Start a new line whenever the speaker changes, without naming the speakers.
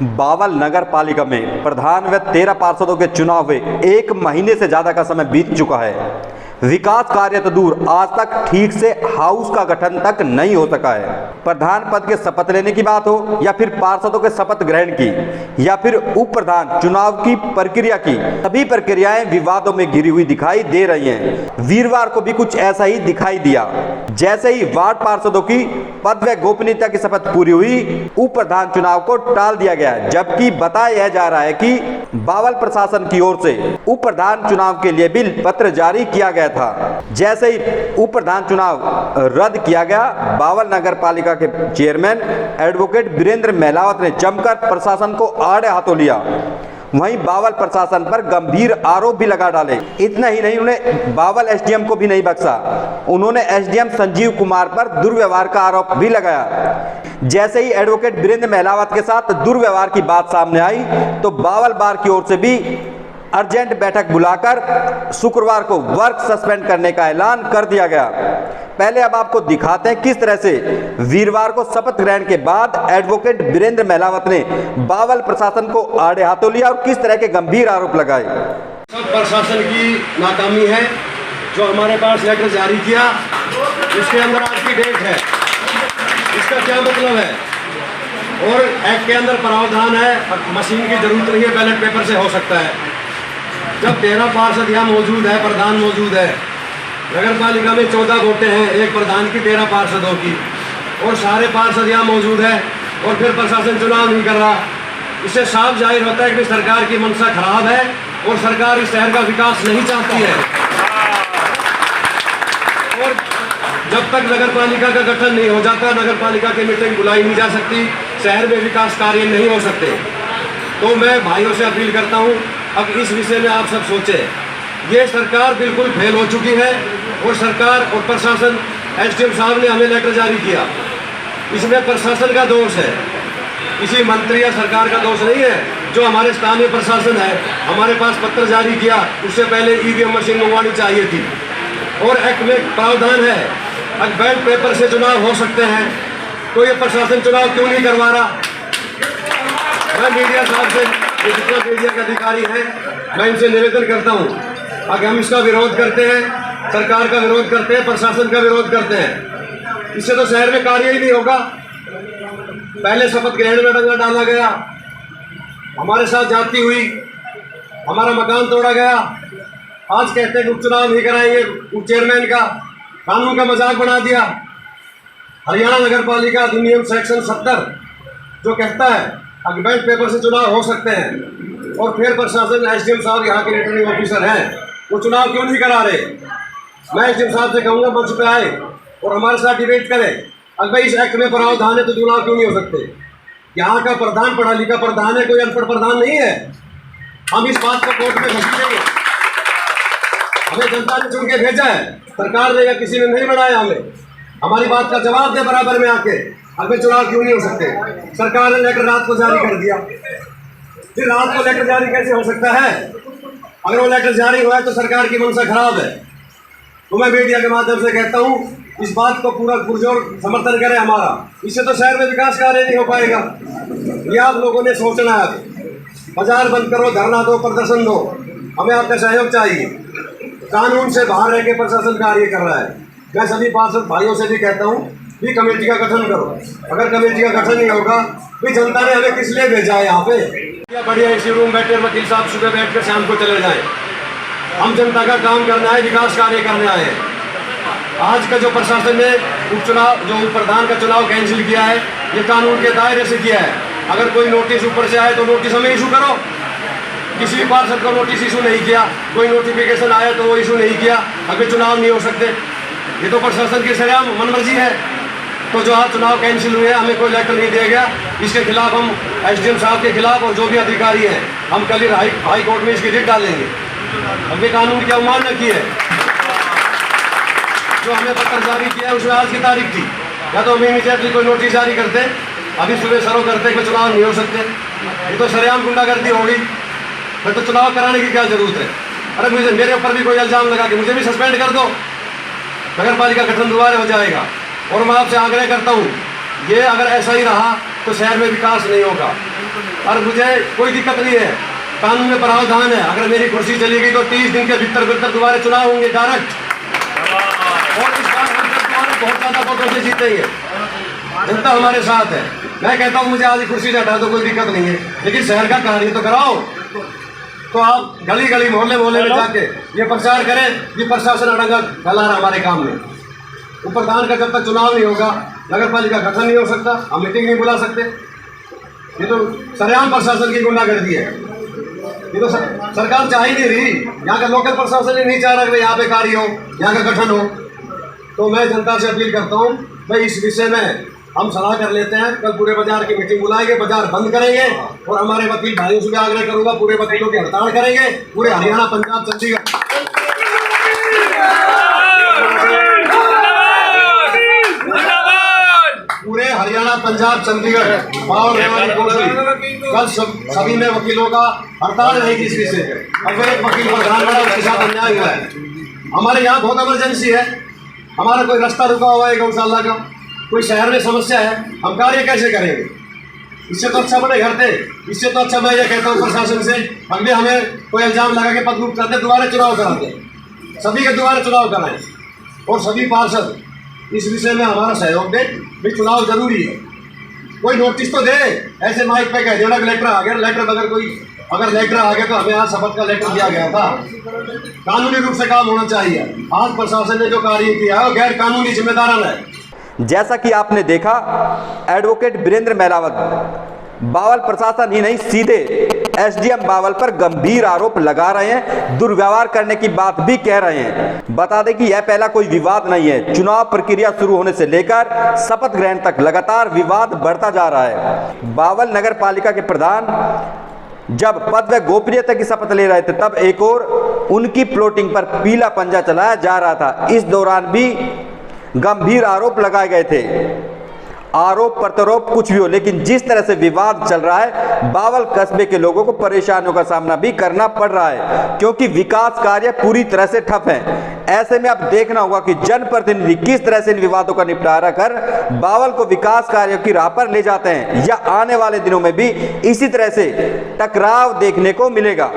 बावल नगर पालिका में प्रधान व 13 पार्षदों के चुनाव हुए 1 महीने से ज्यादा का समय बीत चुका है। विकास कार्य तो दूर, आज तक ठीक से हाउस का गठन तक नहीं हो सका है। प्रधान पद के शपथ लेने की बात हो या फिर पार्षदों के शपथ ग्रहण की या फिर उप प्रधान चुनाव की प्रक्रिया की, सभी प्रक्रियाएं विवादों में घिरी हुई दिखाई दे रही हैं। वीरवार को भी कुछ ऐसा ही दिखाई दिया। जैसे ही वार्ड पार्षदों की पद व गोपनीयता की शपथ पूरी हुई, उप प्रधान चुनाव को टाल दिया गया, जबकि बताया जा रहा है कि बावल प्रशासन की ओर से उप प्रधान चुनाव के लिए भी पत्र जारी किया गया था। जैसे ही उप प्रधान चुनाव रद्द किया गया, बावल नगर पालिका के चेयरमैन एडवोकेट वीरेंद्र मेलावत ने जमकर प्रशासन को आड़े हाथों लिया। वहीं बावल प्रशासन पर गंभीर आरोप भी लगा डाले। इतना ही नहीं, उन्हें बावल एसडीएम को भी नहीं बख्शा। उन्होंने एसडीएम संजीव कुमार पर दुर्व्यवहार का आरोप भी लगाया। जैसे ही एडवोकेट वीरेंद्र मेलावत के साथ दुर्व्यवहार की बात सामने आई तो बावल बार की ओर से भी अर्जेंट बैठक बुलाकर शुक्रवार को वर्क सस्पेंड करने का ऐलान कर दिया गया। पहले अब आपको दिखाते हैं किस तरह से वीरवार को शपथ ग्रहण के बाद एडवोकेट वीरेंद्र मेलावत ने बावल प्रशासन को आड़े हाथों लिया और किस तरह के गंभीर आरोप लगाए।
सब प्रशासन की नाकामी है। जो हमारे पास लेटर जारी किया, इसके अंदर आज की डेट है, इसका क्या मतलब है? और एक्ट के अंदर प्रावधान है, मशीन की जरूरत नहीं है, बैलेट पेपर से हो सकता है। जब 13 पार्षद यहाँ मौजूद है, प्रधान मौजूद है, नगर पालिका में 14 वोटें हैं, एक प्रधान की 13 पार्षदों की, और सारे पार्षद यहाँ मौजूद है और फिर प्रशासन चुनाव नहीं कर रहा। इससे साफ जाहिर होता है कि सरकार की मंशा खराब है और सरकार इस शहर का विकास नहीं चाहती है। और जब तक नगर पालिका का गठन नहीं हो जाता, नगर पालिका की मीटिंग बुलाई नहीं जा सकती, शहर में विकास कार्य नहीं हो सकते। तो मैं भाइयों से अपील करता हूँ, अब इस विषय में आप सब सोचें। ये सरकार बिल्कुल फेल हो चुकी है और सरकार और प्रशासन, एसडीएम साहब ने हमें लेटर जारी किया, इसमें प्रशासन का दोष है, किसी मंत्री या सरकार का दोष नहीं है। जो हमारे स्थानीय प्रशासन है, हमारे पास पत्र जारी किया, उससे पहले ईवीएम मशीन मंगवानी चाहिए थी और एक्ट में प्रावधान है, अब बैलेट पेपर से चुनाव हो सकते हैं, तो ये प्रशासन चुनाव क्यों नहीं करवा रहा? मैं मीडिया साहब से, जितना मीडिया का अधिकारी है, मैं इनसे निवेदन करता हूँ, अगर हम इसका विरोध करते हैं, सरकार का विरोध करते हैं, प्रशासन का विरोध करते हैं, इससे तो शहर में कार्य ही नहीं होगा। पहले शपथ ग्रहण में डंगा डाला गया, हमारे साथ जाती हुई, हमारा मकान तोड़ा गया, आज कहते हैं कि उपचुनाव नहीं कराएंगे, उप चेयरमैन का कानून का मजाक बना दिया। हरियाणा नगर पालिका अधिनियम सेक्शन 70 जो कहता है अगर बैलेट पेपर से चुनाव हो सकते हैं, और फिर प्रशासन, एसडीएम साहब यहाँ के रिटर्निंग ऑफिसर हैं, वो चुनाव क्यों नहीं करा रहे? मैं एसडीएम साहब से कहूँगा मंच पे आए और हमारे साथ डिबेट करें। अगर इस एक्ट में प्रावधान है तो चुनाव क्यों नहीं हो सकते? यहाँ का प्रधान पढ़ा लिखा प्रधान है, कोई अनपढ़ प्रधान नहीं है। हम इस बात को कोर्ट में घसीटेंगे। हमें जनता ने चुन के भेजा है, सरकार ने या किसी ने नहीं बनाया हमें। हमारी बात का जवाब दे बराबर में आके, अगर चुनाव क्यों नहीं हो सकते? सरकार ने लेटर रात को जारी कर दिया, फिर रात को लेटर जारी कैसे हो सकता है? अगर वो लेटर जारी हुआ है तो सरकार की मंशा खराब है। तो मैं मीडिया के माध्यम से कहता हूँ, इस बात को पूरा पुरजोर समर्थन करें हमारा, इससे तो शहर में विकास कार्य नहीं हो पाएगा। ये आप लोगों ने सोचना है। बाजार बंद करो, धरना दो, प्रदर्शन दो, हमें आपका सहयोग चाहिए। कानून से बाहर रह के प्रशासन कार्य कर रहा है। मैं सभी पार्षद भाइयों से भी कहता हूँ भी कमेटी का गठन करो। अगर कमेटी का गठन नहीं होगा, भी जनता ने हमें किस लिए भेजा है यहाँ पे? या बढ़िया इसी रूम बैठे वकील साहब सुबह बैठ कर शाम को चले जाएं। हम जनता का काम करना है, विकास कार्य करने आए हैं। आज का जो प्रशासन ने उपचुनाव, जो उप प्रधान का चुनाव कैंसिल किया है, ये कानून के दायरे से किया है। अगर कोई नोटिस ऊपर से आए तो नोटिस हमें इशू करो। किसी भी पार्षद को नोटिस इशू नहीं किया, कोई नोटिफिकेशन आया तो वो इशू नहीं किया, अगर चुनाव नहीं हो सकते। ये तो प्रशासन की सरेआम मनमर्जी है। तो जो आज चुनाव कैंसिल हुए, हमें कोई लेटर नहीं दिया गया, इसके खिलाफ हम एसडीएम साहब के खिलाफ और जो भी अधिकारी हैं, हम कल ही हाई कोर्ट में इसकी रिट डालेंगे। हमने कानून की अवमानना की है। जो हमें पत्र जारी किया है उसमें आज की तारीख थी, या तो हम इमीडिएटली कोई नोटिस जारी करते, अभी सुबह सरो करते कि चुनाव नहीं हो सकते। ये तो सरेआम गुंडागर्दी होगी, फिर तो चुनाव कराने की क्या जरूरत है? अरे मुझे, मेरे ऊपर भी कोई इल्जाम लगा कि मुझे भी सस्पेंड कर दो, नगर पालिका गठन दोबारा हो जाएगा। और मैं आपसे आग्रह करता हूँ, ये अगर ऐसा ही रहा तो शहर में विकास नहीं होगा। और मुझे कोई दिक्कत नहीं है, कानून में प्रावधान है, अगर मेरी कुर्सी चली गई तो 30 दिन के भीतर दोबारा चुनाव होंगे डायरेक्ट, और इस बार हम दोबारा बहुत ज्यादा वोटों से जीतेंगे। जनता हमारे साथ है। मैं कहता हूँ मुझे आज कुर्सी से हटा दो, कोई दिक्कत नहीं है, लेकिन शहर का कार्य तो कराओ। तो आप गली गली मोहल्ले मोहल्ले में जाके ये प्रचार करें कि प्रशासन अड़ंगा फैला रहा हमारे काम में। तो प्रधान का जब तक चुनाव नहीं होगा, नगर पालिका गठन नहीं हो सकता, हम मीटिंग नहीं बुला सकते। ये तो सरेआम प्रशासन की गुंडागर्दी है। ये तो सरकार चाह ही नहीं रही, यहाँ का लोकल प्रशासन ही नहीं चाह रहा कि यहाँ पे कार्य हो, यहाँ का गठन हो। तो मैं जनता से अपील करता हूँ, भाई इस विषय में हम सलाह कर लेते हैं, कल पूरे बाजार की मीटिंग बुलाएंगे, बाजार बंद करेंगे, और हमारे वकील भाइयों से भी आग्रह करूंगा, पूरे वकीलों की हड़ताल करेंगे, पूरे हरियाणा, पंजाब, चंडीगढ़, पूरे हरियाणा, पंजाब, चंडीगढ़ कल सभी में वकीलों का हड़ताल रहेगी इस विषय पे। अगर एक वकील पर ध्यान पड़ा, उसके साथ अन्याय हुआ है। हमारे यहाँ बहुत इमरजेंसी है, हमारा कोई रास्ता रुका हुआ है गौशाला का, कोई शहर में समस्या है, हम कार्य कैसे करेंगे? इससे तो अच्छा बड़े घर थे, इससे तो अच्छा मैं ये कहता हूँ प्रशासन से, अगले हमें कोई इल्जाम लगा के पद मुक्त करते, दोबारा चुनाव कराते, सभी के दोबारा चुनाव कराएं, और सभी पार्षद इस विषय में हमारा सहयोग दे। भी चुनाव जरूरी है, कोई नोटिस तो दे, ऐसे माइक पे कह देना लेटर आ गया, लेटर अगर लेटर आ गया तो हमें आज शपथ का लेटर दिया गया था। कानूनी रूप से काम होना चाहिए। आज प्रशासन ने जो कार्य किया है वो गैर कानूनी जिम्मेदाराना है।
जैसा कि आपने देखा, एडवोकेट वीरेंद्र महलावत बावल प्रशासन ही नहीं, सीधे एसडीएम बावल पर गंभीर आरोप लगा रहे हैं, दुर्व्यवहार करने की बात भी कह रहे हैं। बता दें कि यह पहला कोई विवाद नहीं है। चुनाव प्रक्रिया शुरू होने से लेकर शपथ ग्रहण तक लगातार विवाद बढ़ता जा रहा है। बावल नगर पालिका के प्रधान जब पद व गोपनीयता की शपथ ले रहे थे, तब एक और उनकी प्लॉटिंग पर पीला पंजा चलाया जा रहा था। इस दौरान भी गंभीर आरोप लगाए गए थे। आरोप प्रत्यारोप कुछ भी हो, लेकिन जिस तरह से विवाद चल रहा है, बावल कस्बे के लोगों को परेशानियों का सामना भी करना पड़ रहा है, क्योंकि विकास कार्य पूरी तरह से ठप है। ऐसे में अब देखना होगा कि जनप्रतिनिधि किस तरह से इन विवादों का निपटारा कर बावल को विकास कार्यों की राह पर ले जाते हैं, या आने वाले दिनों में भी इसी तरह से टकराव देखने को मिलेगा।